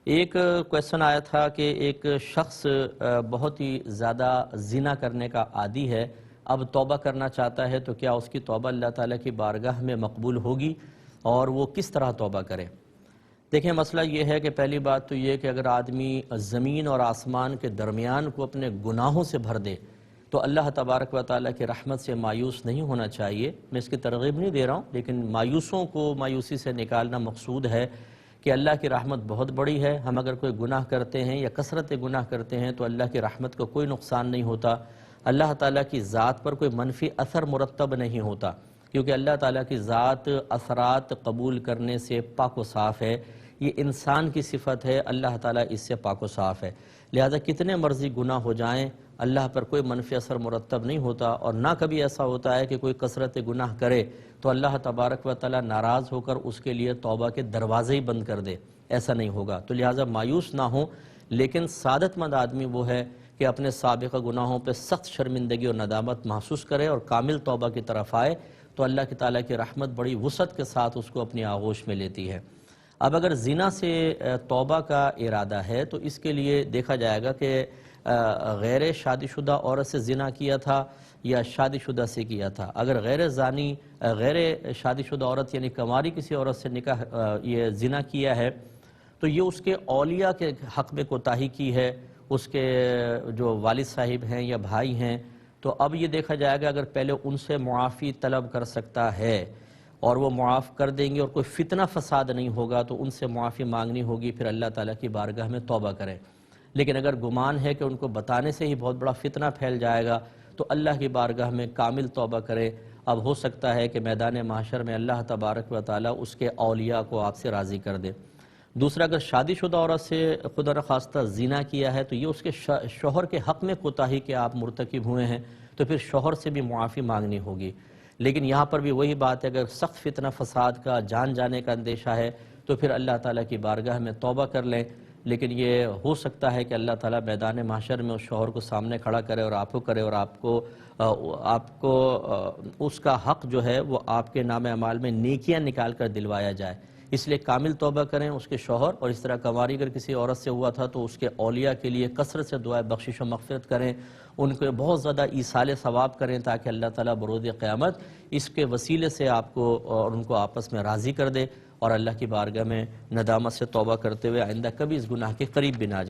ایک کویسچن آیا تھا کہ ایک شخص بہت ہی زیادہ زنا کرنے کا عادی ہے، اب توبہ کرنا چاہتا ہے تو کیا اس کی توبہ اللہ تعالیٰ کی بارگاہ میں مقبول ہوگی اور وہ کس طرح توبہ کرے؟ دیکھیں، مسئلہ یہ ہے کہ پہلی بات تو یہ کہ اگر آدمی زمین اور آسمان کے درمیان کو اپنے گناہوں سے بھر دے تو اللہ تبارک و تعالیٰ کی رحمت سے مایوس نہیں ہونا چاہیے۔ میں اس کی ترغیب نہیں دے رہا ہوں، لیکن مایوسوں کو مایوسی سے نکالنا مقصود ہے کہ اللہ کی رحمت بہت بڑی ہے۔ ہم اگر کوئی گناہ کرتے ہیں یا کثرت گناہ کرتے ہیں تو اللہ کی رحمت کو کوئی نقصان نہیں ہوتا، اللہ تعالیٰ کی ذات پر کوئی منفی اثر مرتب نہیں ہوتا، کیونکہ اللہ تعالیٰ کی ذات اثرات قبول کرنے سے پاک و صاف ہے۔ یہ انسان کی صفت ہے، اللہ تعالیٰ اس سے پاک و صاف ہے، لہذا کتنے مرضی گناہ ہو جائیں اللہ پر کوئی منفی اثر مرتب نہیں ہوتا، اور نہ کبھی ایسا ہوتا ہے کہ کوئی کثرت گناہ کرے تو اللہ تبارک و تعالیٰ ناراض ہو کر اس کے لیے توبہ کے دروازے ہی بند کر دے، ایسا نہیں ہوگا۔ تو لہٰذا مایوس نہ ہوں، لیکن سعادت مند آدمی وہ ہے کہ اپنے سابقہ گناہوں پہ سخت شرمندگی اور ندامت محسوس کرے اور کامل توبہ کی طرف آئے، تو اللہ کی تعالیٰ کی رحمت بڑی وسعت کے ساتھ اس کو اپنی آغوش میں لیتی ہے۔ اب اگر زنا سے توبہ کا ارادہ ہے تو اس کے لیے دیکھا جائے گا کہ غیر شادی شدہ عورت سے زنا کیا تھا یا شادی شدہ سے کیا تھا۔ اگر غیر شادی شدہ عورت یعنی کنواری کسی عورت سے یہ زنا کیا ہے تو یہ اس کے اولیاء کے حق میں کوتاہی کی ہے، اس کے جو والد صاحب ہیں یا بھائی ہیں، تو اب یہ دیکھا جائے گا اگر پہلے ان سے معافی طلب کر سکتا ہے اور وہ معاف کر دیں گے اور کوئی فتنہ فساد نہیں ہوگا تو ان سے معافی مانگنی ہوگی، پھر اللہ تعالیٰ کی بارگاہ میں توبہ کریں۔ لیکن اگر گمان ہے کہ ان کو بتانے سے ہی بہت بڑا فتنہ پھیل جائے گا تو اللہ کی بارگاہ میں کامل توبہ کرے۔ اب ہو سکتا ہے کہ میدان محشر میں اللہ تبارک و تعالیٰ اس کے اولیاء کو آپ سے راضی کر دے۔ دوسرا، اگر شادی شدہ عورت سے خدا نخواستہ زنا کیا ہے تو یہ اس کے شوہر کے حق میں کوتاہی کہ آپ مرتکب ہوئے ہیں، تو پھر شوہر سے بھی معافی مانگنی ہوگی۔ لیکن یہاں پر بھی وہی بات ہے، اگر سخت فتنہ فساد کا جان جانے کا اندیشہ ہے تو پھر اللہ تعالیٰ کی بارگاہ میں توبہ کر لیں۔ لیکن یہ ہو سکتا ہے کہ اللہ تعالیٰ میدان محشر میں اس شوہر کو سامنے کھڑا کرے اور آپ کو کرے اور آپ کو اس کا حق جو ہے وہ آپ کے نام اعمال میں نیکیاں نکال کر دلوایا جائے۔ اس لیے کامل توبہ کریں اس کے شوہر، اور اس طرح کنواری اگر کسی عورت سے ہوا تھا تو اس کے اولیاء کے لیے کثرت سے دعائے بخشش و مغفرت کریں، ان کو بہت زیادہ ایصال ثواب کریں تاکہ اللہ تعالیٰ بروز قیامت اس کے وسیلے سے آپ کو اور ان کو آپس میں راضی کر دے، اور اللہ کی بارگاہ میں ندامت سے توبہ کرتے ہوئے آئندہ کبھی اس گناہ کے قریب بھی نہ جائے۔